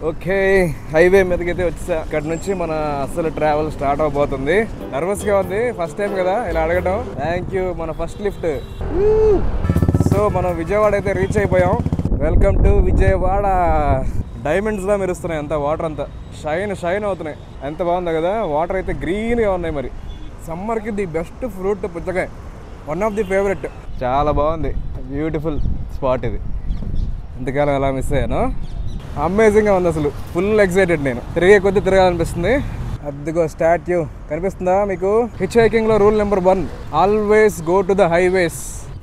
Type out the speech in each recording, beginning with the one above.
Okay, highway మీదకైతే వచ్చేసా. ఇక్కడ నుంచి మన అసలు ట్రావెల్ స్టార్ట్ అవబోతుంది. నర్వస్గా ఉంది, ఫస్ట్ టైం కదా ఇలా అడగడం. Thank you. మన ఫస్ట్ లిఫ్ట్. సో మనం విజయవాడ అయితే రీచ్ అయిపోయాం. Welcome to Vijayawada. డైమండ్స్లా మెరుస్తున్నాయి అంతా, వాటర్ అంతా షైన్ అవుతున్నాయి. ఎంత బాగుందో కదా, వాటర్ అయితే గ్రీన్గా ఉన్నాయి. మరి సమ్మర్కి ది బెస్ట్ ఫ్రూట్ పుచ్చకాయ, వన్ ఆఫ్ ది ఫేవరెట్. చాలా బాగుంది, బ్యూటిఫుల్ స్పాట్ ఇది. ఇంతకాలం ఎలా మిస్ అయ్యాను. అమేజింగ్గా ఉంది అసలు. Full excited. నేను తిరిగే కొద్దీ తిరగాలనిపిస్తుంది. అదిగో స్టాట్యూ కనిపిస్తుందా మీకు? హిచ్ హైకింగ్లో rule number 1, always go to the highways.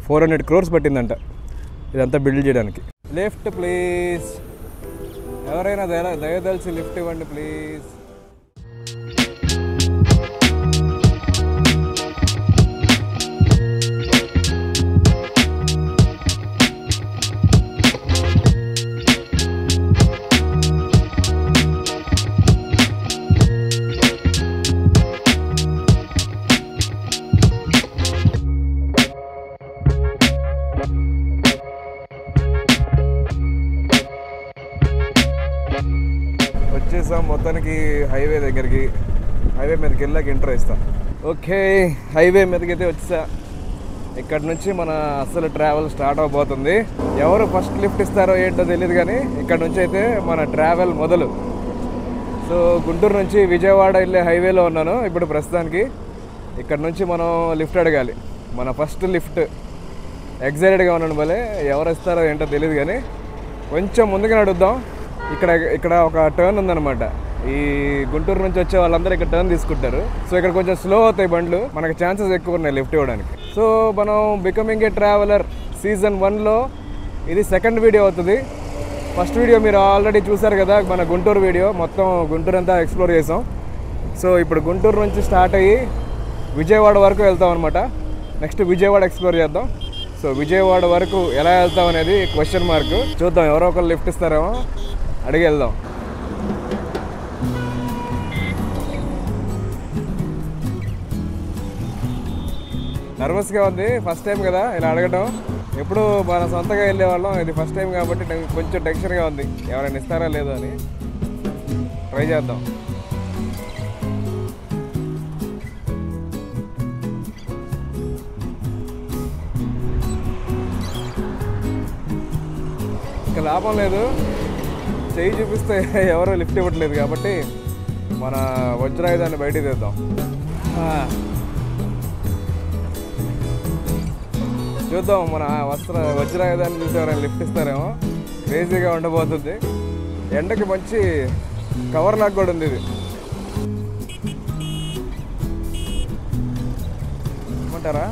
400 crores పట్టిందంట ఇదంతా బిల్డ్ చేయడానికి. లిఫ్ట్ ప్లీజ్, ఎవరైనా దయదలిచి లిఫ్ట్ ఇవ్వండి ప్లీజ్. వచ్చేసాం మొత్తానికి హైవే దగ్గరికి. హైవే మీదకి వెళ్ళాక ఇంట్రో ఇస్తాం. ఓకే, హైవే మీదకి అయితే వచ్చేసా. ఇక్కడ నుంచి మన అసలు ట్రావెల్ స్టార్ట్ అవబోతుంది. ఎవరు ఫస్ట్ లిఫ్ట్ ఇస్తారో ఏంటో తెలియదు, కానీ ఇక్కడ నుంచి అయితే మన ట్రావెల్ మొదలు. సో గుంటూరు నుంచి విజయవాడ వెళ్ళే హైవేలో ఉన్నాను ఇప్పుడు ప్రస్తుతానికి. ఇక్కడ నుంచి మనం లిఫ్ట్ అడగాలి, మన ఫస్ట్ లిఫ్ట్. ఎగ్జైటెడ్గా ఉన్నాను. భలే ఎవరు ఇస్తారో ఏంటో తెలియదు, కానీ కొంచెం ముందుగా అడుగుదాం. ఇక్కడ ఒక టర్న్ ఉందన్నమాట. ఈ గుంటూరు నుంచి వచ్చే వాళ్ళందరూ ఇక్కడ టర్న్ తీసుకుంటారు. సో ఇక్కడ కొంచెం స్లో అవుతాయి బండ్లు, మనకు ఛాన్సెస్ ఎక్కువ ఉన్నాయి లిఫ్ట్ ఇవ్వడానికి. సో మనం బికమింగ్ ఏ ట్రావెలర్ సీజన్ 1లో ఇది సెకండ్ వీడియో అవుతుంది. ఫస్ట్ వీడియో మీరు ఆల్రెడీ చూసారు కదా, మన గుంటూరు వీడియో. మొత్తం గుంటూరు అంతా ఎక్స్ప్లోర్ చేసాం. సో ఇప్పుడు గుంటూరు నుంచి స్టార్ట్ అయ్యి విజయవాడ వరకు వెళ్తాం అనమాట. నెక్స్ట్ విజయవాడ ఎక్స్ప్లోర్ చేద్దాం. సో విజయవాడ వరకు ఎలా వెళ్తాం అనేది క్వశ్చన్ మార్క్. చూద్దాం, ఎవరో ఒకరు లిఫ్ట్ ఇస్తారేమో, అడిగి వెళ్దాం. నర్వస్గా ఉంది, ఫస్ట్ టైం కదా ఇలా అడగడం. ఎప్పుడు మన సొంతగా వెళ్ళేవాళ్ళం, ఇది ఫస్ట్ టైం కాబట్టి కొంచెం టెన్షన్గా ఉంది. ఎవరైనా ఇస్తారా లేదో అని. ట్రై చేద్దాం. ఇంకా లాభం లేదు, చెయ్యి చూపిస్తే ఎవరో లిఫ్ట్ ఇవ్వట్లేదు కాబట్టి మన వజ్రాయుధాన్ని బయటికి తెద్దాం. చూద్దాం, మన వజ్రాయుధాన్ని చూసి ఎవరైనా లిఫ్ట్ ఇస్తారేమో. క్రేజీగా ఉండబోతుంది. ఎండకి మంచి కవర్ లాగా కూడా ఉంది ఇది. ఏమంటారా?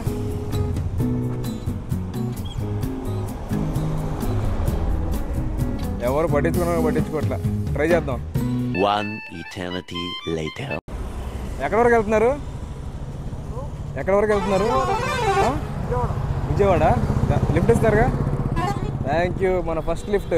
ఎవరు పట్టించుకోవట్లే. ట్రై చేద్దాం. ఎక్కడి వరకు వెళ్తున్నారు? విజయవాడ. లిఫ్ట్ ఇస్తారుగా? Thank you. మన ఫస్ట్ లిఫ్ట్.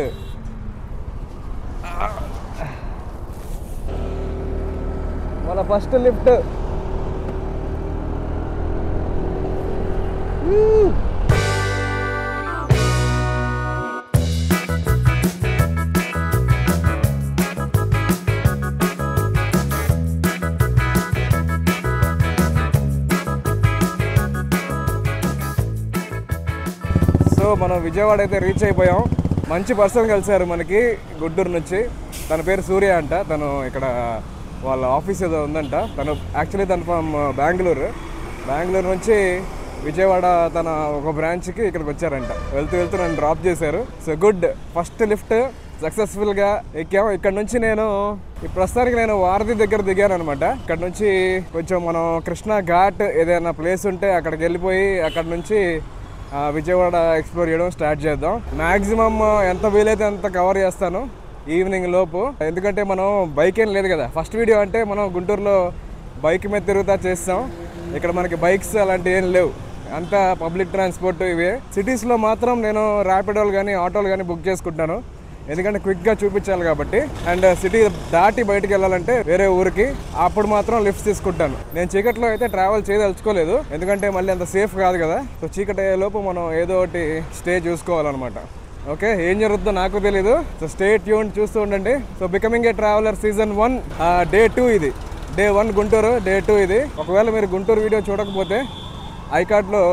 సో మనం విజయవాడ అయితే రీచ్ అయిపోయాం. మంచి పర్సన్ కలిసారు మనకి గుంటూరు నుంచి. తన పేరు సూర్య అంట. తను ఇక్కడ వాళ్ళ ఆఫీస్ ఏదో ఉందంట. తను యాక్చువల్లీ ఫ్రమ్ బెంగళూరు నుంచి విజయవాడ తన ఒక బ్రాంచ్కి ఇక్కడికి వచ్చారంట. వెళ్తూ నన్ను డ్రాప్ చేశారు. సో గుడ్, ఫస్ట్ లిఫ్ట్ సక్సెస్ఫుల్గా ఎక్కాము. ఇక్కడ నుంచి నేను ప్రస్తుతానికి వారధి దగ్గర దిగాను అనమాట. ఇక్కడ నుంచి కొంచెం మనం కృష్ణా ఘాట్ ఏదైనా ప్లేస్ ఉంటే అక్కడికి వెళ్ళిపోయి అక్కడ నుంచి విజయవాడ ఎక్స్ప్లోర్ చేయడం స్టార్ట్ చేద్దాం. మ్యాక్సిమం ఎంత వీలైతే అంత కవర్ చేస్తాను ఈవినింగ్ లోపు. ఎందుకంటే మనం బైక్ ఏం లేదు కదా. ఫస్ట్ వీడియో అంటే మనం గుంటూరులో బైక్ మీద తిరుగుతా చేస్తాం. ఇక్కడ మనకి బైక్స్ అలాంటివి ఏం లేవు, అంతా పబ్లిక్ ట్రాన్స్పోర్ట్ ఇవే. సిటీస్లో మాత్రం నేను ర్యాపిడోలు కానీ ఆటోలు కానీ బుక్ చేసుకుంటాను, ఎందుకంటే క్విక్గా చూపించాలి కాబట్టి. అండ్ సిటీ దాటి బయటికి వెళ్ళాలంటే వేరే ఊరికి, అప్పుడు మాత్రం లిఫ్ట్స్ తీసుకుంటాను. నేను చీకట్లో అయితే ట్రావెల్ చేయదలుచుకోలేదు, ఎందుకంటే మళ్ళీ అంత సేఫ్ కాదు కదా. సో చీకటి లోపు మనం ఏదో ఒకటి స్టే చూసుకోవాలన్నమాట. ఓకే, ఏం జరుగుతుందో నాకు తెలీదు. సో స్టే ట్యూన్, చూస్తూ ఉండండి. So becoming a traveller season 1 day 2 ఇది. డే 1 గుంటూరు, డే 2 ఇది. ఒకవేళ మీరు గుంటూరు వీడియో చూడకపోతే ఐకార్డ్లో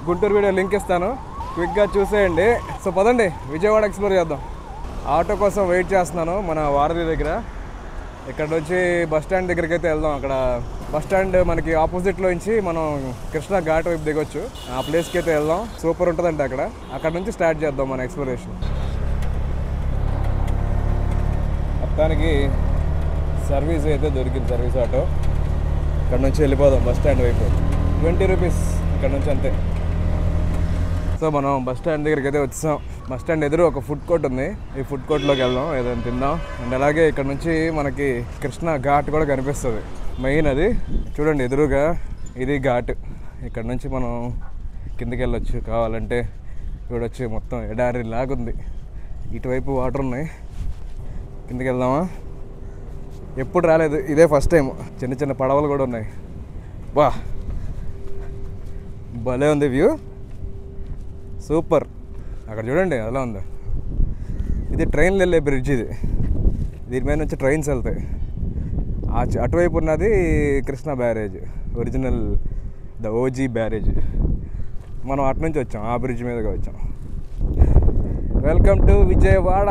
గుంటూరు వీడియో లింక్ ఇస్తాను, క్విక్గా చూసేయండి. సో పదండి విజయవాడ ఎక్స్ప్లోర్ చేద్దాం. ఆటో కోసం వెయిట్ చేస్తున్నాను మన వారధి దగ్గర. ఇక్కడ నుంచి బస్ స్టాండ్ దగ్గరికి అయితే వెళ్దాం. అక్కడ బస్ స్టాండ్ మనకి ఆపోజిట్లో నుంచి మనం కృష్ణా ఘాట్ వైపు దిగొచ్చు. ఆ ప్లేస్కి అయితే వెళ్దాం. సూపర్ ఉంటుందంటే అక్కడ నుంచి స్టార్ట్ చేద్దాం మన ఎక్స్ప్లోరేషన్. మొత్తానికి సర్వీస్ అయితే దొరికింది, సర్వీస్ ఆటో. ఇక్కడ నుంచి వెళ్ళిపోదాం బస్ స్టాండ్ వైపు. 20 రూపీస్ ఇక్కడ నుంచి, అంతే. సో మనం బస్ స్టాండ్ దగ్గరికి అయితే వచ్చాం. బస్ స్టాండ్ ఎదురు ఒక ఫుడ్ కోర్ట్ ఉంది. ఈ ఫుడ్ కోర్ట్లోకి వెళ్దాం, ఏదైనా తిందాం. అండ్ అలాగే ఇక్కడ నుంచి మనకి కృష్ణా ఘాట్ కూడా కనిపిస్తుంది. మెయిన్ అది చూడండి ఎదురుగా, ఇది ఘాట్. ఇక్కడ నుంచి మనం కిందకి వెళ్ళొచ్చు కావాలంటే. చూడొచ్చు మొత్తం ఎడారి లాగుంది. ఇటువైపు వాటర్ ఉన్నాయి. కిందకి వెళ్దామా? ఎప్పుడు రాలేదు, ఇదే ఫస్ట్ టైం. చిన్న చిన్న పడవలు కూడా ఉన్నాయి. వా, భలే ఉంది వ్యూ, సూపర్. అక్కడ చూడండి అలా ఉంది. ఇది ట్రైన్లు వెళ్ళే బ్రిడ్జ్. దీని మీద నుంచి ట్రైన్స్ వెళ్తాయి. అటువైపు ఉన్నది Krishna barrage, original the OG barrage. మనం అటు నుంచి వచ్చాం, ఆ బ్రిడ్జ్ మీదగా వచ్చాం. Welcome to Vijayawada.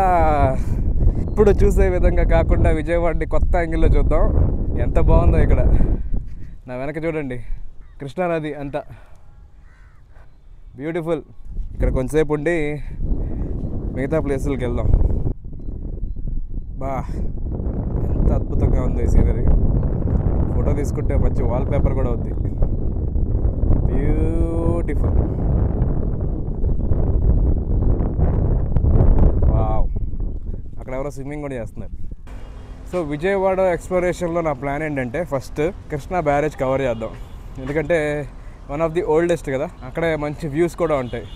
ఇప్పుడు చూసే విధంగా కాకుండా విజయవాడని కొత్త యాంగిల్లో చూద్దాం. ఎంత బాగుందో ఇక్కడ. నా వెనక చూడండి కృష్ణానది అంతా బ్యూటిఫుల్. ఇక్కడ కొంతసేపు ఉండి మిగతా ప్లేసులకి వెళ్దాం. బా, ఎంత అద్భుతంగా ఉంది సీనరీ. ఫోటో తీసుకుంటే మంచి వాల్ పేపర్ కూడా అవుద్ది. బ్యూటిఫుల్. వావ్, అక్కడ ఎవరో స్విమ్మింగ్ కూడా చేస్తున్నారు. సో విజయవాడ ఎక్స్ప్లోరేషన్లో నా ప్లాన్ ఏంటంటే ఫస్ట్ కృష్ణా బ్యారేజ్ కవర్ చేద్దాం. ఎందుకంటే వన్ ఆఫ్ ది ఓల్డెస్ట్ కదా, అక్కడే మంచి వ్యూస్ కూడా ఉంటాయి.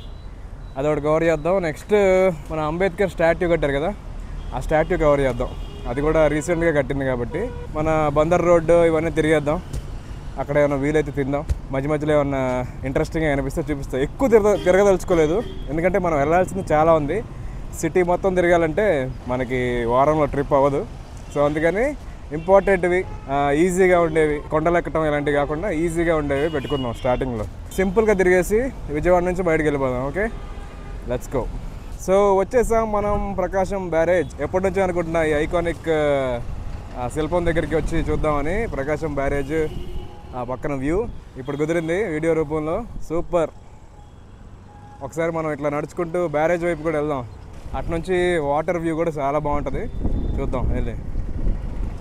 అదొకటి కవర్ చేద్దాం. నెక్స్ట్ మన అంబేద్కర్ స్టాట్యూ కట్టారు కదా, ఆ స్టాట్యూ కవర్ చేద్దాం. అది కూడా రీసెంట్గా కట్టింది కాబట్టి మన బందర్ రోడ్డు ఇవన్నీ తిరిగేద్దాం. అక్కడ ఏమైనా వీలైతే తిందాం. మధ్య మధ్యలో ఏమన్నా ఇంట్రెస్టింగ్గా అనిపిస్తే చూపిస్తాం. ఎక్కువ తిరగదలుచుకోలేదు, ఎందుకంటే మనం వెళ్ళాల్సింది చాలా ఉంది. సిటీ మొత్తం తిరగాలంటే మనకి వారంలో ట్రిప్ అవ్వదు. సో అందుకని ఇంపార్టెంట్వి, ఈజీగా ఉండేవి, కొండలెక్కటం ఇలాంటివి కాకుండా ఈజీగా ఉండేవి పెట్టుకుందాం స్టార్టింగ్లో. సింపుల్గా తిరిగేసి విజయవాడ నుంచి బయటకు వెళ్ళిపోదాం. Okay, let's go. సో వచ్చేసాం మనం ప్రకాశం బ్యారేజ్. ఎప్పటి నుంచో అనుకుంటున్నా ఈ ఐకానిక్ శిల్పం దగ్గరికి వచ్చి చూద్దామని. ప్రకాశం బ్యారేజ్ ఆ పక్కన వ్యూ ఇప్పుడు కుదిరింది వీడియో రూపంలో. సూపర్. ఒకసారి మనం ఇట్లా నడుచుకుంటూ బ్యారేజ్ వైపు కూడా వెళ్దాం. అటు నుంచి వాటర్ వ్యూ కూడా చాలా బాగుంటుంది, చూద్దాం వెళ్ళి.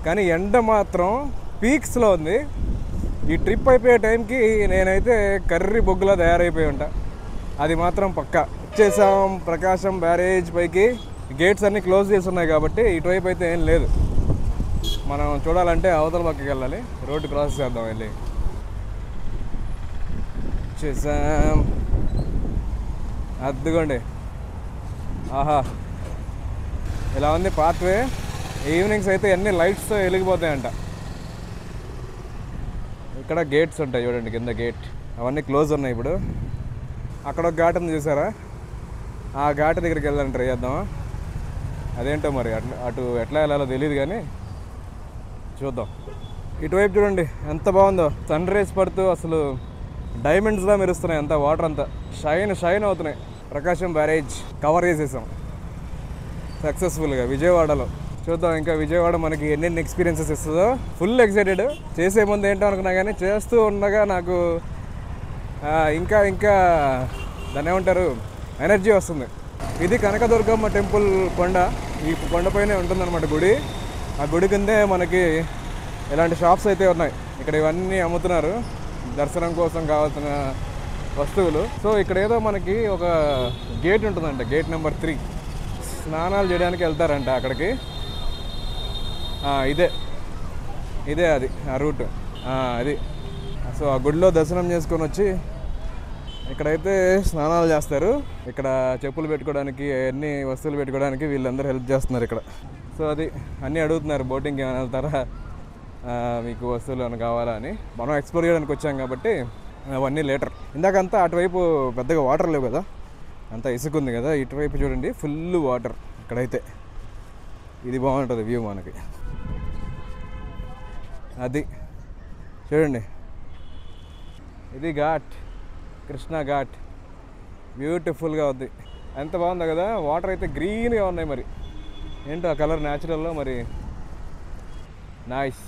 కానీ ఎండ మాత్రం పీక్స్లో ఉంది. ఈ ట్రిప్ అయిపోయే టైంకి నేనైతే కర్రీ బొగ్గులా తయారైపోయి ఉంటా, అది మాత్రం పక్కా. వచ్చేసాం ప్రకాశం బ్యారేజ్ పైకి. గేట్స్ అన్నీ క్లోజ్ చేసి ఉన్నాయి కాబట్టి ఇటువైపు అయితే ఏం లేదు. మనం చూడాలంటే అవతల పక్కకి వెళ్ళాలి. రోడ్డు క్రాస్ చేద్దాం వెళ్ళి. వచ్చేసాం. అద్దుకోండి, ఆహా ఇలా ఉంది పాత్వే. ఈవినింగ్స్ అయితే అన్ని లైట్స్తో వెలిగిపోతాయంట. ఇక్కడ గేట్స్ ఉంటాయి చూడండి, కింద గేట్ అవన్నీ క్లోజ్ ఉన్నాయి ఇప్పుడు. అక్కడ ఒక ఘాట్ ఉంది చూసారా, ఆ ఘాట్ దగ్గరికి వెళ్ళాలని ట్రై చేద్దామా? అదేంటో మరి అటు ఎట్లా వెళ్ళాలో తెలియదు కానీ చూద్దాం. ఇటువైపు చూడండి ఎంత బాగుందో, సన్ రైజ్ పడుతూ అసలు డైమండ్స్లా మెరుస్తున్నాయి. అంతా వాటర్ అంతా షైన్ అవుతున్నాయి. ప్రకాశం బ్యారేజ్ కవర్ చేసేసాం సక్సెస్ఫుల్గా విజయవాడలో. చూద్దాం ఇంకా విజయవాడ మనకి ఎన్నెన్ని ఎక్స్పీరియన్సెస్ ఇస్తుందో. Full excited. చేసే ముందు ఏంటో అనుకున్నా కానీ చేస్తూ ఉండగా నాకు ఇంకా దాన్ని ఏమంటారు, ఎనర్జీ వస్తుంది. ఇది కనకదుర్గమ్మ టెంపుల్ కొండ. ఈ కొండపైనే ఉంటుందన్నమాట గుడి. ఆ గుడి కిందే మనకి ఇలాంటి షాప్స్ అయితే ఉన్నాయి. ఇక్కడ ఇవన్నీ అమ్ముతున్నారు దర్శనం కోసం కావాల్సిన వస్తువులు. సో ఇక్కడ ఏదో మనకి ఒక గేట్ ఉంటుందంట, గేట్ నెంబర్ 3. స్నానాలు చేయడానికి వెళ్తారంట అక్కడికి. ఇదే అది ఆ రూట్ అది. సో ఆ గుడిలో దర్శనం చేసుకొని వచ్చి ఇక్కడైతే స్నానాలు చేస్తారు. ఇక్కడ చెప్పులు పెట్టుకోవడానికి, అన్ని వస్తువులు పెట్టుకోవడానికి వీళ్ళందరూ హెల్ప్ చేస్తున్నారు ఇక్కడ. సో అది అన్నీ అడుగుతున్నారు, బోటింగ్కి ఏమైనా వెళ్తారా, మీకు వస్తువులు ఏమైనా కావాలా అని. మనం ఎక్స్ప్లోర్ చేయడానికి వచ్చాం కాబట్టి అవన్నీ లేటర్. ఇందాకంతా అటువైపు పెద్దగా వాటర్ లేవు కదా, అంతా ఇసుక ఉంది కదా, ఇటువైపు చూడండి ఫుల్ వాటర్. ఇక్కడైతే ఇది బాగుంటుంది వ్యూ మనకి. అది చూడండి, ఇది ఘాట్, కృష్ణా ఘాట్. బ్యూటిఫుల్గా ఉంది. ఎంత బాగుందో కదా. వాటర్ అయితే గ్రీన్గా ఉన్నాయి. మరి ఏంటో ఆ కలర్ న్యాచురల్లో మరి నైస్.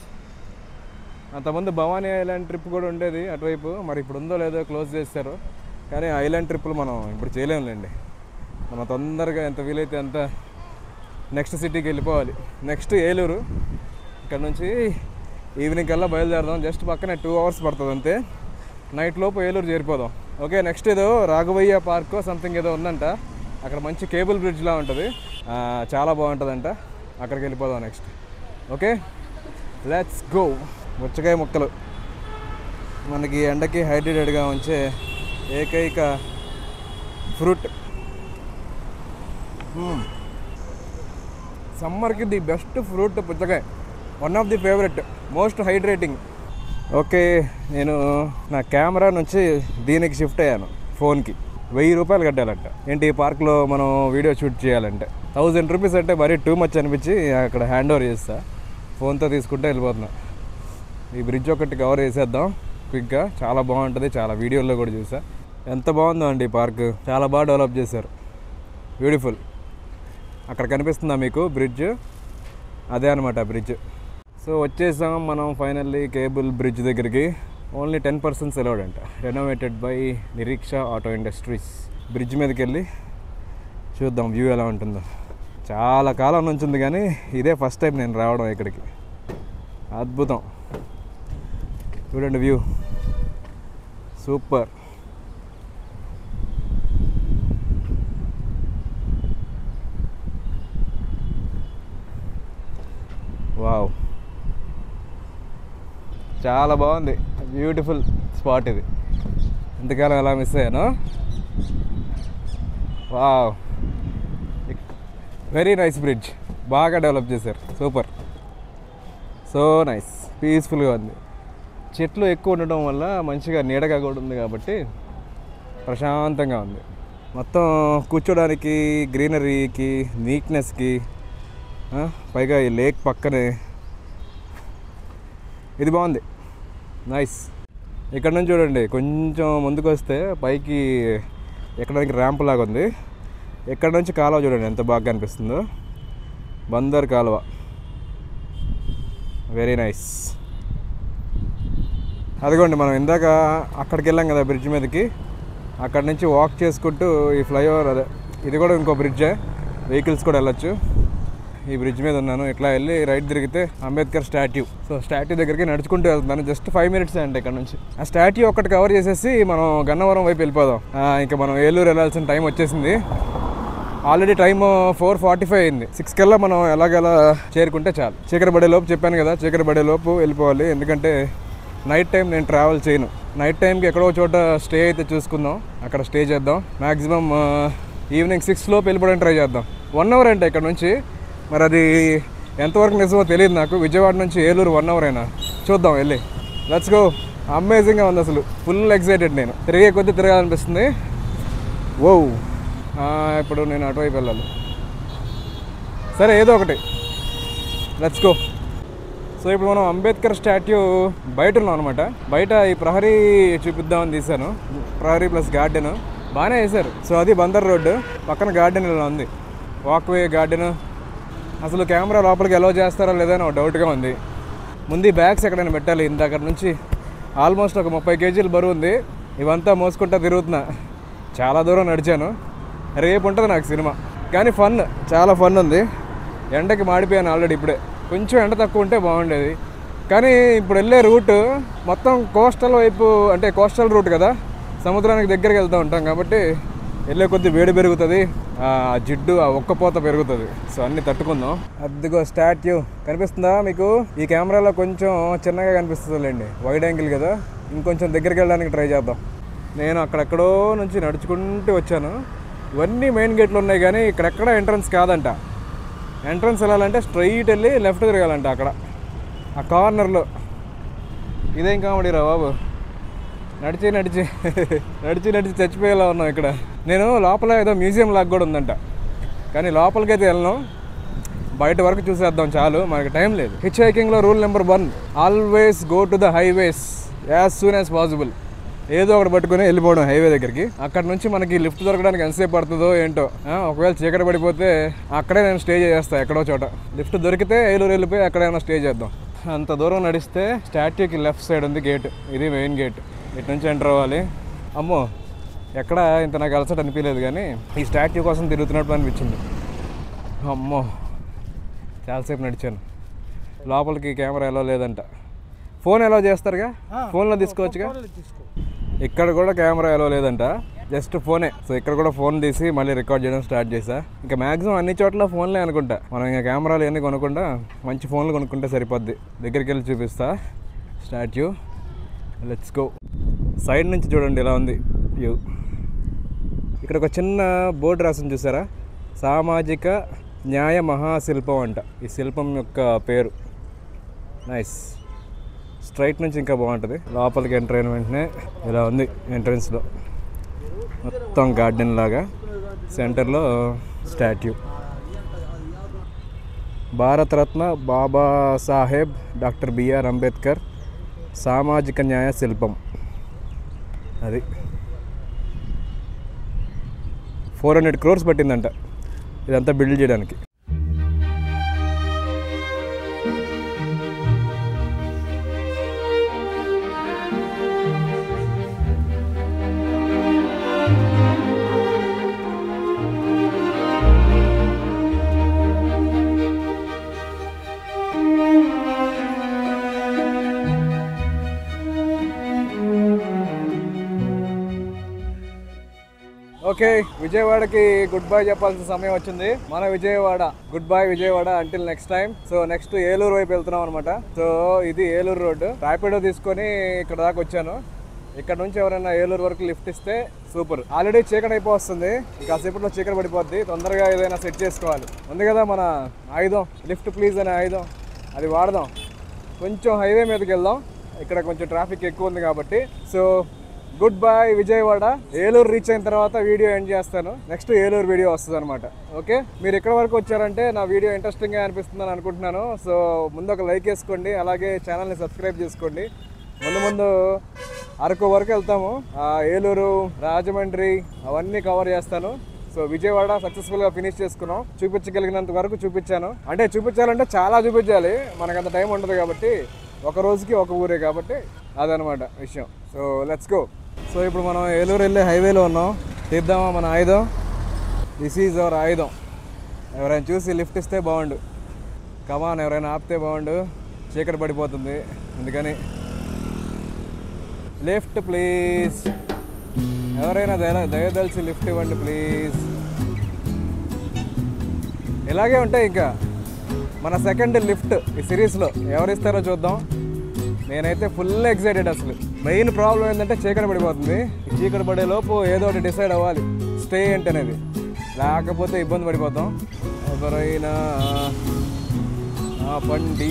అంతకుముందు భవానీ ఐలాండ్ ట్రిప్ కూడా ఉండేది అటువైపు. మరి ఇప్పుడు ఉందో లేదో క్లోజ్ చేస్తారు. కానీ ఐలాండ్ ట్రిప్పులు మనం ఇప్పుడు చేయలేములేండి. మనం తొందరగా ఎంత వీలైతే అంత నెక్స్ట్ సిటీకి వెళ్ళిపోవాలి. నెక్స్ట్ ఏలూరు. ఇక్కడ నుంచి ఈవినింగ్ కల్లా బయలుదేరదాం. జస్ట్ పక్కనే 2 hours పడుతుంది అంతే. నైట్ లోపు ఏలూరు చేరిపోదాం. ఓకే, నెక్స్ట్ ఏదో రాఘవయ్య పార్క్ సంథింగ్ ఏదో ఉందంట. అక్కడ మంచి కేబుల్ బ్రిడ్జ్లా ఉంటుంది, చాలా బాగుంటుందంట. అక్కడికి వెళ్ళిపోదాం నెక్స్ట్. Okay, let's go. ముచ్చకాయ ముక్కలు మనకి ఎండకి హైడ్రేటెడ్గా ఉంచే ఏకైక ఫ్రూట్. సమ్మర్కి ది బెస్ట్ ఫ్రూట్ పుచ్చకాయ. One of the favourite, most hydrating. Okay, నేను నా కెమెరా నుంచి దీనికి షిఫ్ట్ అయ్యాను. ఫోన్కి 1000 రూపాయలు కట్టాలంట. ఏంటి ఈ పార్క్లో మనం వీడియో షూట్ చేయాలంటే 1000 రూపీస్ అంటే మరీ టూ మచ్ అనిపించి అక్కడ హ్యాండ్ ఓవర్ చేస్తా. ఫోన్తో తీసుకుంటే వెళ్ళిపోతున్నా. ఈ బ్రిడ్జ్ ఒకటి కవర్ చేసేద్దాం క్విక్గా. చాలా బాగుంటుంది, చాలా వీడియోల్లో కూడా చూసా. ఎంత బాగుందో అండి ఈ పార్క్. చాలా బాగా డెవలప్ చేశారు, బ్యూటిఫుల్. అక్కడ కనిపిస్తుందా మీకు బ్రిడ్జ్? అదే అనమాట బ్రిడ్జ్. సో వచ్చేసాం మనం ఫైనల్లీ కేబుల్ బ్రిడ్జ్ దగ్గరికి. ఓన్లీ 10 persons అలౌడ్ అంట. Renovated by Niriksha auto industries. Bridge మీదకి వెళ్ళి చూద్దాం వ్యూ ఎలా ఉంటుందో. చాలా కాలం నుంచి ఉంది కానీ ఇదే ఫస్ట్ టైం నేను రావడం ఇక్కడికి. అద్భుతం, చూడండి వ్యూ సూపర్. వావ్, చాలా బాగుంది. బ్యూటిఫుల్ స్పాట్ ఇది. ఇంతకాలం ఎలా మిస్ అయ్యాను. Wow, very nice bridge. బాగా డెవలప్ చేశారు, సూపర్. సో నైస్, పీస్ఫుల్గా ఉంది. చెట్లు ఎక్కువ ఉండడం వల్ల మంచిగా నీడగా కూడా ఉంది కాబట్టి ప్రశాంతంగా ఉంది. మొత్తం కూర్చోడానికి, గ్రీనరీకి, నీట్నెస్కి, పైగా ఈ లేక్ పక్కనే ఇది బాగుంది, నైస్. ఇక్కడ నుంచి చూడండి, కొంచెం ముందుకు వస్తే పైకి ఎక్కడానికి ర్యాంప్ లాగా ఉంది. ఇక్కడ నుంచి కాలువ చూడండి ఎంత బాగా అనిపిస్తుందో. బందర్ కాలువ, వెరీ నైస్. అదిగోండి మనం ఇందాక అక్కడికి వెళ్ళాం కదా బ్రిడ్జ్ మీదకి. అక్కడ నుంచి వాక్ చేసుకుంటూ ఈ ఫ్లైఓవర్, అదే ఇది కూడా ఇంకో బ్రిడ్జే, వెహికల్స్ కూడా వెళ్ళొచ్చు. ఈ బ్రిడ్జ్ మీద ఉన్నాను. ఇట్లా వెళ్ళి రైట్ తిరిగితే అంబేద్కర్ స్టాట్యూ. సో స్టాట్యూ దగ్గరికి నడుచుకుంటూ వెళ్తున్నాను. జస్ట్ 5 minutes అంటే ఇక్కడ నుంచి. ఆ స్టాట్యూ ఒక్కటి కవర్ చేసేసి మనం గన్నవరం వైపు వెళ్ళిపోదాం. ఇంకా మనం ఏలూరు వెళ్ళాల్సిన టైం వచ్చేసింది. ఆల్రెడీ టైం 4:45 అయింది. 6 కల్లా మనం ఎలాగెలా చేరుకుంటే చాలు. చీకటి పడేలోపు చెప్పాను కదా, చీకటి పడేలోపు వెళ్ళిపోవాలి. ఎందుకంటే నైట్ టైం నేను ట్రావెల్ చేయను. నైట్ టైంకి ఎక్కడో చోట స్టే అయితే చూసుకుందాం, అక్కడ స్టే చేద్దాం. మ్యాక్సిమం ఈవినింగ్ 6 లోపు వెళ్ళిపోవడానికి ట్రై చేద్దాం. 1 hour అంటే ఇక్కడ నుంచి. మరి అది ఎంతవరకు నిజమో తెలియదు నాకు. విజయవాడ నుంచి ఏలూరు 1 hour అయినా చూద్దాం వెళ్ళి. Let's go. అమేజింగ్గా ఉంది అసలు. Full excited. నేను తిరిగే కొద్దీ తిరగాలనిపిస్తుంది. ఓ, ఇప్పుడు నేను అటువైపు వెళ్ళాలి. సరే, ఏదో ఒకటి, లెట్స్ గో. సో ఇప్పుడు మనం అంబేద్కర్ స్టాట్యూ బయట ఉన్నాం అనమాట. బయట ఈ ప్రహరీ చూపిద్దామని తీశాను. ప్రహరీ ప్లస్ గార్డెన్ బాగానే వేశారు. సో అది బందర్ రోడ్డు పక్కన గార్డెన్ ఇలా ఉంది, వాక్వే గార్డెన్. అసలు కెమెరా లోపలికి అలౌ చేస్తారా లేదా అని డౌట్గా ఉంది. ముందు ఈ బ్యాగ్స్ ఎక్కడైనా పెట్టాలి. ఇందాక నుంచి ఆల్మోస్ట్ ఒక 30 kgs బరువు ఉంది. ఇవంతా మోసుకుంటా తిరుగుతున్నా. చాలా దూరం నడిచాను. రేపు ఉంటుంది నాకు సినిమా. కానీ ఫన్, చాలా ఫన్ ఉంది. ఎండకి మాడిపోయాను ఆల్రెడీ. ఇప్పుడే కొంచెం ఎండ తక్కువ ఉంటే బాగుండేది. కానీ ఇప్పుడు వెళ్ళే రూట్ మొత్తం కోస్టల్ వైపు, అంటే కోస్టల్ రూట్ కదా, సముద్రానికి దగ్గరికి వెళ్తూ ఉంటాం కాబట్టి వెళ్ళే కొద్ది వేడి పెరుగుతుంది, జిడ్డు ఒక్కపోత పెరుగుతుంది. సో అన్నీ తట్టుకుందాం. అదిగో స్టాట్యూ కనిపిస్తుందా మీకు? ఈ కెమెరాలో కొంచెం చిన్నగా కనిపిస్తుందిలేండి, వైడ్ యాంగిల్ కదా. ఇంకొంచెం దగ్గరికి వెళ్ళడానికి ట్రై చేద్దాం. నేను అక్కడెక్కడో నుంచి నడుచుకుంటూ వచ్చాను. ఇవన్నీ మెయిన్ గేట్లు ఉన్నాయి కానీ ఇక్కడెక్కడ ఎంట్రన్స్ కాదంట. ఎంట్రన్స్ వెళ్ళాలంటే స్ట్రైట్ వెళ్ళి లెఫ్ట్ తిరగాలంట. అక్కడ ఆ కార్నర్లో. ఇదేం కామెడీ రా బాబు, నడిచి నడిచి నడిచి నడిచి చచ్చిపోయేలా ఉన్నాం ఇక్కడ. నేను లోపల ఏదో మ్యూజియం లాగా కూడా ఉందంట, కానీ లోపలికైతే వెళ్ళను, బయట వరకు చూసేద్దాం చాలు, మనకి టైం లేదు. హిచ్ హైకింగ్లో rule number 1, always go to the highways as soon as possible. ఏదో ఒకటి పట్టుకుని వెళ్ళిపోవడం హైవే దగ్గరికి. అక్కడ నుంచి మనకి లిఫ్ట్ దొరకడానికి ఎంతసేపు పడుతుందో ఏంటో. ఒకవేళ చీకటి పడిపోతే అక్కడే నేను స్టే చేస్తాను ఎక్కడో చోట. లిఫ్ట్ దొరికితే ఏలూరు వెళ్ళిపోయి అక్కడైనా స్టే చేద్దాం. అంత దూరం నడిస్తే స్టాట్యూకి లెఫ్ట్ సైడ్ ఉంది గేట్, ఇది మెయిన్ గేట్. ఇటు నుంచి ఎంటర్ అవ్వాలి. అమ్మో, ఎక్కడ ఇంత నాకు అలసట అనిపించలేదు, కానీ ఈ స్టాట్యూ కోసం తిరుగుతున్నప్పుడు అనిపించింది. అమ్మో, చాలాసేపు నడిచాను. లోపలికి కెమెరా ఎలా లేదంట. ఫోన్ ఎలా చేస్తారుగా, ఫోన్లో తీసుకోవచ్చుగా. ఇక్కడ కూడా కెమెరా ఎలా లేదంట, జస్ట్ ఫోనే. సో ఇక్కడ కూడా ఫోన్ తీసి మళ్ళీ రికార్డ్ చేయడం స్టార్ట్ చేసా. ఇంకా మ్యాక్సిమం అన్ని చోట్ల ఫోన్లే అనుకుంటా. మనం ఇంకా కెమెరాలు అన్నీ కొనుక్కుంటా, మంచి ఫోన్లు కొనుక్కుంటే సరిపోద్ది. దగ్గరికి వెళ్ళి చూపిస్తా స్టాట్యూ. Let's go. సైడ్ నుంచి చూడండి ఎలా ఉంది వ్యూ. ఇక్కడ ఒక చిన్న బోర్డు రాసింది చూసారా, సామాజిక న్యాయ మహాశిల్పం అంట ఈ శిల్పం యొక్క పేరు. నైస్. స్ట్రైట్ నుంచి ఇంకా బాగుంటుంది. లోపలికి ఎంటర్ అయిన వెంటనే ఇలా ఉంది ఎంట్రన్స్లో, మొత్తం గార్డెన్ లాగా. సెంటర్లో statue, Bharat Ratna Babasaheb doctor BR Ambedkar సామాజిక న్యాయ శిల్పం. అది 400 crores పట్టిందంట ఇదంతా బిల్డ్ చేయడానికి. ఓకే, విజయవాడకి గుడ్ బై చెప్పాల్సిన సమయం వచ్చింది. మన Vijayawada good bye Vijayawada until next time. So next Eluru వైపు వెళ్తున్నాం అనమాట. సో ఇది ఏలూరు రోడ్డు. ర్యాపిడో తీసుకొని ఇక్కడ దాకా వచ్చాను. ఇక్కడ నుంచి ఎవరైనా ఏలూరు వరకు లిఫ్ట్ ఇస్తే సూపర్. ఆల్రెడీ చీకటి అయిపోతుంది, ఇంకా సేపట్లో చీకటి పడిపోద్ది. తొందరగా ఏదైనా సెట్ చేసుకోవాలి. ఉంది కదా మన ఆయుధం, లిఫ్ట్ ప్లీజ్ అనే ఆయుధం, అది వాడదాం. కొంచెం హైవే మీదకి వెళ్దాం, ఇక్కడ కొంచెం ట్రాఫిక్ ఎక్కువ ఉంది కాబట్టి. So good bye Vijayawada. Eluru reach అయిన తర్వాత వీడియో ఎండ్ చేస్తాను. నెక్స్ట్ ఏలూరు వీడియో వస్తుంది అనమాట. ఓకే, మీరు ఇక్కడ వరకు వచ్చారంటే నా వీడియో ఇంట్రెస్టింగ్గా అనిపిస్తుందని అనుకుంటున్నాను. సో ముందు ఒక లైక్ వేసుకోండి, అలాగే ఛానల్ని సబ్స్క్రైబ్ చేసుకోండి. ముందు అరకు వరకు వెళ్తాము, ఏలూరు, రాజమండ్రి అవన్నీ కవర్ చేస్తాను. సో విజయవాడ సక్సెస్ఫుల్గా ఫినిష్ చేసుకున్నాం. చూపించగలిగినంత వరకు చూపించాను. అంటే చూపించాలంటే చాలా చూపించాలి, మనకంత టైం ఉండదు కాబట్టి. ఒక రోజుకి ఒక ఊరే కాబట్టి అదనమాట విషయం. So let's go. సో ఇప్పుడు మనం ఏలూరు వెళ్ళే హైవేలో ఉన్నాం. తీద్దామా మన ఆయుధం. దిస్ ఈజ్ అవర్ ఆయుధం. ఎవరైనా చూసి లిఫ్ట్ ఇస్తే బాగుండు. కమాన్, ఎవరైనా ఆపితే బాగుండు. చీకటి పడిపోతుంది, అందుకని లిఫ్ట్ ప్లీజ్. ఎవరైనా దయదలిచి లిఫ్ట్ ఇవ్వండి ప్లీజ్. ఇలాగే ఉంటాయి ఇంకా మన సెకండ్ లిఫ్ట్ ఈ సిరీస్లో. ఎవరిస్తారో చూద్దాం. నేనైతే ఫుల్ ఎక్సైటెడ్. అసలు మెయిన్ ప్రాబ్లం ఏంటంటే చీకటి పడిపోతుంది. చీకటి పడే లోపు ఏదో ఒకటి డిసైడ్ అవ్వాలి స్టే ఏంటనేది, లేకపోతే ఇబ్బంది పడిపోతాం. ఎవరైనా పండి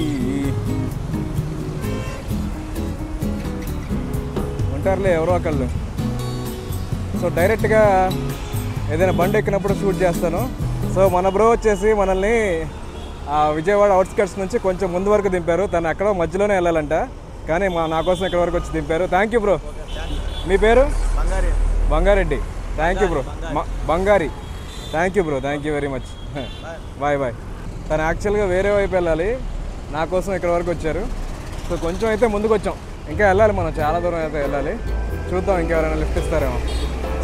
ఉంటారులే ఎవరో ఒకళ్ళు. సో డైరెక్ట్గా ఏదైనా బండి ఎక్కినప్పుడు షూట్ చేస్తాను. సో మన బ్రో వచ్చేసి మనల్ని విజయవాడ అవుట్స్కట్స్ నుంచి కొంచెం ముందు వరకు దింపారు. తను అక్కడ మధ్యలోనే వెళ్ళాలంట, కానీ నా కోసం ఇక్కడ వరకు వచ్చి దింపారు. Thank you bro. మీ పేరు? Bangareddy. Thank you bro. Bangari. Thank you bro, thank you very much. Bye bye. తను యాక్చువల్గా వేరే వైపు వెళ్ళాలి, నా కోసం ఇక్కడ వరకు వచ్చారు. సో కొంచెం అయితే ముందుకు వచ్చాం, ఇంకా వెళ్ళాలి మనం, చాలా దూరం అయితే వెళ్ళాలి. చూద్దాం ఇంకెవరైనా లిఫ్ట్ ఇస్తారేమో.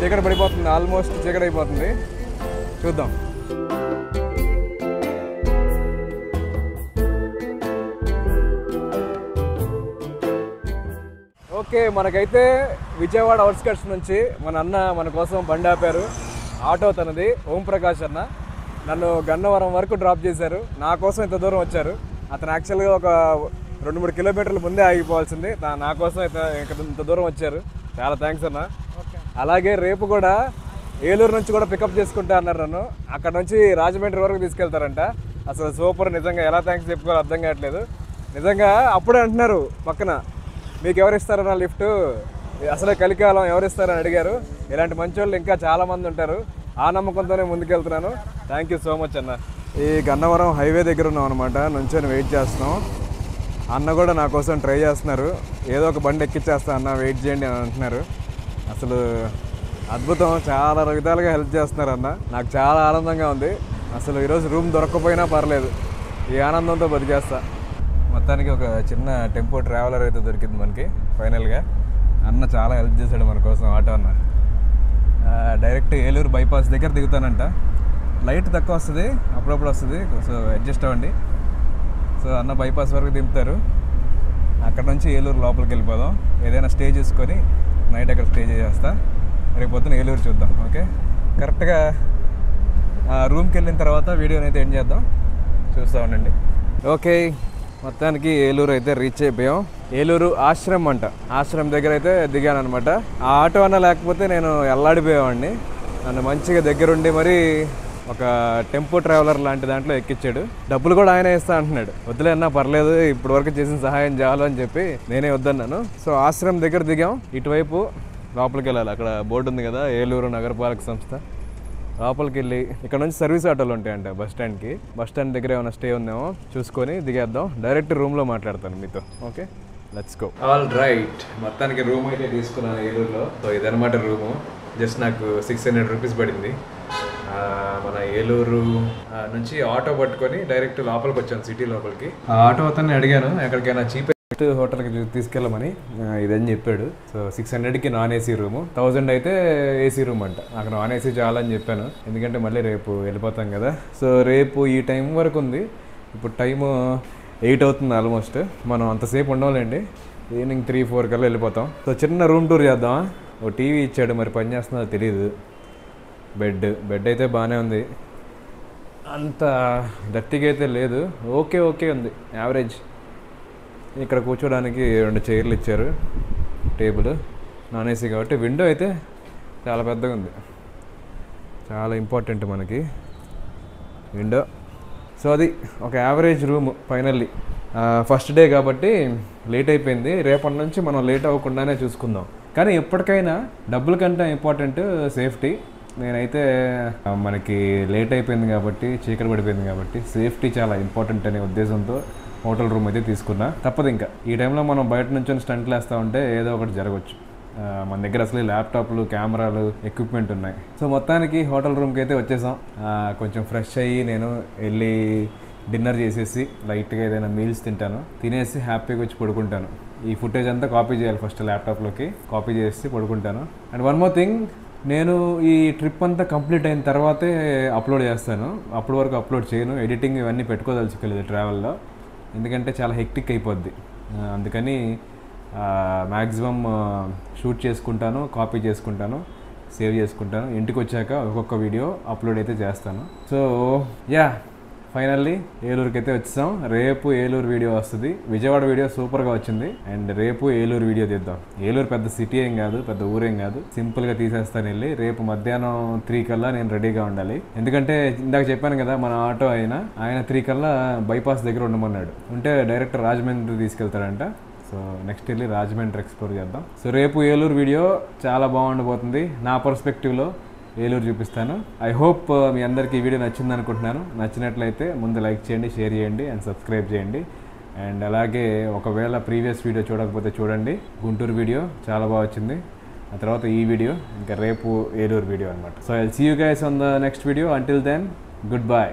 చీకటి పడిపోతుంది, ఆల్మోస్ట్ చీకటి అయిపోతుంది. చూద్దాం. ఓకే, మనకైతే విజయవాడ అవుట్స్కట్స్ నుంచి మన అన్న మన కోసం బండి ఆపారు. ఆటో తనది, ఓం ప్రకాష్ అన్న. నన్ను గన్నవరం వరకు డ్రాప్ చేశారు, నా కోసం ఇంత దూరం వచ్చారు. అతను యాక్చువల్గా ఒక 2-3 కిలోమీటర్ల ముందే ఆగిపోవాల్సింది, నా కోసం అయితే ఇంత దూరం వచ్చారు. చాలా థ్యాంక్స్ అన్న. అలాగే రేపు కూడా ఏలూరు నుంచి కూడా పికప్ చేసుకుంటా అన్నారు నన్ను. అక్కడ నుంచి రాజమండ్రి వరకు తీసుకెళ్తారంట. అసలు సూపర్. నిజంగా ఎలా థ్యాంక్స్ చెప్పుకోవాలో అర్థం కావట్లేదు. నిజంగా అప్పుడే అంటున్నారు పక్కన, మీకు ఎవరు ఇస్తారన్నా లిఫ్ట్, అసలే కలికాలం ఎవరిస్తారని అడిగారు. ఇలాంటి మంచి వాళ్ళు ఇంకా చాలామంది ఉంటారు. ఆ నమ్మకంతోనే ముందుకెళ్తున్నాను. థ్యాంక్ యూ సో మచ్ అన్న. ఈ గన్నవరం హైవే దగ్గర ఉన్నాం అనమాట. నుంచొని వెయిట్ చేస్తున్నాం. అన్న కూడా నా కోసం ట్రై చేస్తున్నారు. ఏదో ఒక బండి ఎక్కిచ్చేస్తా అన్న, వెయిట్ చేయండి అని అంటున్నారు. అసలు అద్భుతం, చాలా విధాలుగా హెల్ప్ చేస్తున్నారు అన్న. నాకు చాలా ఆనందంగా ఉంది. అసలు ఈరోజు రూమ్ దొరక్కపోయినా పర్లేదు, ఈ ఆనందంతో బతికేస్తా. మొత్తానికి ఒక చిన్న టెంపో ట్రావెలర్ అయితే దొరికింది మనకి ఫైనల్గా. అన్న చాలా హెల్ప్ చేశాడు మన కోసం, ఆటో అన్న. డైరెక్ట్ ఏలూరు బైపాస్ దగ్గర దిగుతానంట. లైట్ తక్కువ వస్తుంది, అప్పుడప్పుడు వస్తుంది, సో అడ్జస్ట్ అవ్వండి. సో అన్న బైపాస్ వరకు దింపుతారు. అక్కడ నుంచి ఏలూరు లోపలికి వెళ్ళిపోదాం. ఏదైనా స్టే చేసుకొని నైట్ అక్కడ స్టే చేసేస్తా. రేపు పొద్దున ఏలూరు చూద్దాం. ఓకే, కరెక్ట్గా రూమ్కి వెళ్ళిన తర్వాత వీడియోని అయితే ఎండ్ చేద్దాం. చూస్తూ ఉండండి. ఓకే, మొత్తానికి ఏలూరు అయితే రీచ్ అయిపోయాం. ఏలూరు ఆశ్రమం అంట. ఆశ్రమం దగ్గర అయితే దిగాను అనమాట. ఆ ఆటో అన్న లేకపోతే నేను ఎల్లాడిపోయేవాడిని. నన్ను మంచిగా దగ్గరుండి మరి ఒక టెంపో ట్రావెలర్ లాంటి దాంట్లో ఎక్కించాడు. డబ్బులు కూడా ఆయన ఇస్తా అంటున్నాడు. వద్దులే అన్నా పర్లేదు, ఇప్పుడు వరకు చేసిన సహాయం చాలు అని చెప్పి నేనే వద్దన్నాను. సో ఆశ్రమం దగ్గర దిగాం. ఇటువైపు లోపలికి వెళ్ళాలి. అక్కడ బోర్డు ఉంది కదా, ఏలూరు నగరపాలక సంస్థ. లోపలికి వెళ్ళి ఇక్కడ నుంచి సర్వీస్ ఆటోలు ఉంటాయంట బస్ స్టాండ్కి. బస్ స్టాండ్ దగ్గర ఏమైనా స్టే ఉందేమో చూసుకొని దిగేద్దాం. డైరెక్ట్ రూమ్లో మాట్లాడతాను మీతో. Okay, let's go. All right, మొత్తానికి రూమ్ అయితే తీసుకున్నాను ఏలూరులో. సో ఇదనమాట రూము. జస్ట్ నాకు 600 రూపీస్ పడింది. మన ఏలూరు నుంచి ఆటో పట్టుకొని డైరెక్ట్ లోపలికి వచ్చాను, సిటీ లోపలికి. ఆ ఆటో అతన్ని అడిగాను ఎక్కడికైనా చీప్ హోటల్కి తీసుకెళ్ళమని. ఇదని చెప్పాడు. సో 600కి నాన్ ఏసీ రూము, 1000 అయితే ఏసీ రూమ్ అంట. నాకు నాన్ ఏసీ చాలని చెప్పాను, ఎందుకంటే మళ్ళీ రేపు వెళ్ళిపోతాం కదా. సో రేపు ఈ టైం వరకు ఉంది. ఇప్పుడు టైము 8 అవుతుంది ఆల్మోస్ట్. మనం అంతసేపు ఉండవాలండి. ఈవినింగ్ 3-4 కల్లా వెళ్ళిపోతాం. సో చిన్న రూమ్ టూర్ చేద్దామా. ఓ టీవీ ఇచ్చాడు, మరి పని చేస్తుందో తెలియదు. బెడ్ అయితే బాగానే ఉంది, అంత డర్టీగా అయితే లేదు. ఓకే ఉంది, యావరేజ్. ఇక్కడ కూర్చోడానికి 2 చైర్లు ఇచ్చారు, టేబుల్. నాన్ ఏసీ కాబట్టి. విండో అయితే చాలా పెద్దగా ఉంది, చాలా ఇంపార్టెంట్ మనకి విండో. సో అది ఒక average room finally. First day కాబట్టి లేట్ అయిపోయింది. రేపటి నుంచి మనం లేట్ అవ్వకుండానే చూసుకుందాం. కానీ ఎప్పటికైనా డబ్బుల కంటే ఇంపార్టెంట్ సేఫ్టీ. నేనైతే మనకి లేట్ అయిపోయింది కాబట్టి, చీకటి పడిపోయింది కాబట్టి సేఫ్టీ చాలా ఇంపార్టెంట్ అనే ఉద్దేశంతో హోటల్ రూమ్ అయితే తీసుకున్నా. తప్పదు, ఇంకా ఈ టైంలో మనం బయట నుంచి స్టంట్లు వేస్తూ ఉంటే ఏదో ఒకటి జరగవచ్చు. మన దగ్గర అసలు ల్యాప్టాప్లు, కెమెరాలు, ఎక్విప్మెంట్ ఉన్నాయి. సో మొత్తానికి హోటల్ రూమ్కి అయితే వచ్చేసాం. కొంచెం ఫ్రెష్ అయ్యి నేను వెళ్ళి డిన్నర్ చేసేసి లైట్గా ఏదైనా మీల్స్ తింటాను. తినేసి హ్యాపీగా వచ్చి పడుకుంటాను. ఈ ఫుటేజ్ అంతా కాపీ చేయాలి ఫస్ట్ ల్యాప్టాప్లోకి. కాపీ చేసి పడుకుంటాను. అండ్ వన్ మోర్ థింగ్, నేను ఈ ట్రిప్ అంతా కంప్లీట్ అయిన తర్వాతే అప్లోడ్ చేస్తాను. అప్పటి వరకు అప్లోడ్ చేయను. ఎడిటింగ్ ఇవన్నీ పెట్టుకోదలుచుకోలేదు ట్రావెల్లో, ఎందుకంటే చాలా హెక్టిక్ అయిపోద్ది. అందుకని మ్యాక్సిమం షూట్ చేసుకుంటాను, కాపీ చేసుకుంటాను, సేవ్ చేసుకుంటాను. ఇంటికి వచ్చాక ఒక్కొక్క వీడియో అప్లోడ్ అయితే చేస్తాను. సో యా, ఫైనల్లీ ఏలూరుకి అయితే వచ్చేసాం. రేపు ఏలూరు వీడియో వస్తుంది. విజయవాడ వీడియో సూపర్గా వచ్చింది. అండ్ రేపు ఏలూరు వీడియో తీద్దాం. ఏలూరు పెద్ద సిటీ ఏం కాదు, పెద్ద ఊరేం కాదు. సింపుల్గా తీసేస్తాను వెళ్ళి. రేపు మధ్యాహ్నం 3 కల్లా నేను రెడీగా ఉండాలి. ఎందుకంటే ఇందాక చెప్పాను కదా, మన ఆటో ఆయన 3 కల్లా బైపాస్ దగ్గర ఉండమన్నాడు. ఉంటే డైరెక్ట్ రాజమండ్రి తీసుకెళ్తాడంట. సో నెక్స్ట్ వెళ్ళి రాజమండ్రి ఎక్స్ప్లోర్ చేద్దాం. సో రేపు ఏలూరు వీడియో చాలా బాగుండబోతుంది. నా పర్స్పెక్టివ్లో ఏలూరు చూపిస్తాను. ఐ హోప్ మీ అందరికీ ఈ వీడియో నచ్చింది అనుకుంటున్నాను. నచ్చినట్లయితే ముందు లైక్ చేయండి, షేర్ చేయండి అండ్ సబ్స్క్రైబ్ చేయండి. అండ్ అలాగే ఒకవేళ ప్రీవియస్ వీడియో చూడకపోతే చూడండి. గుంటూరు వీడియో చాలా బాగా వచ్చింది. ఆ తర్వాత ఈ వీడియో, ఇంకా రేపు ఏలూరు వీడియో అనమాట. So I will see you guys on the next video. Until then, good by.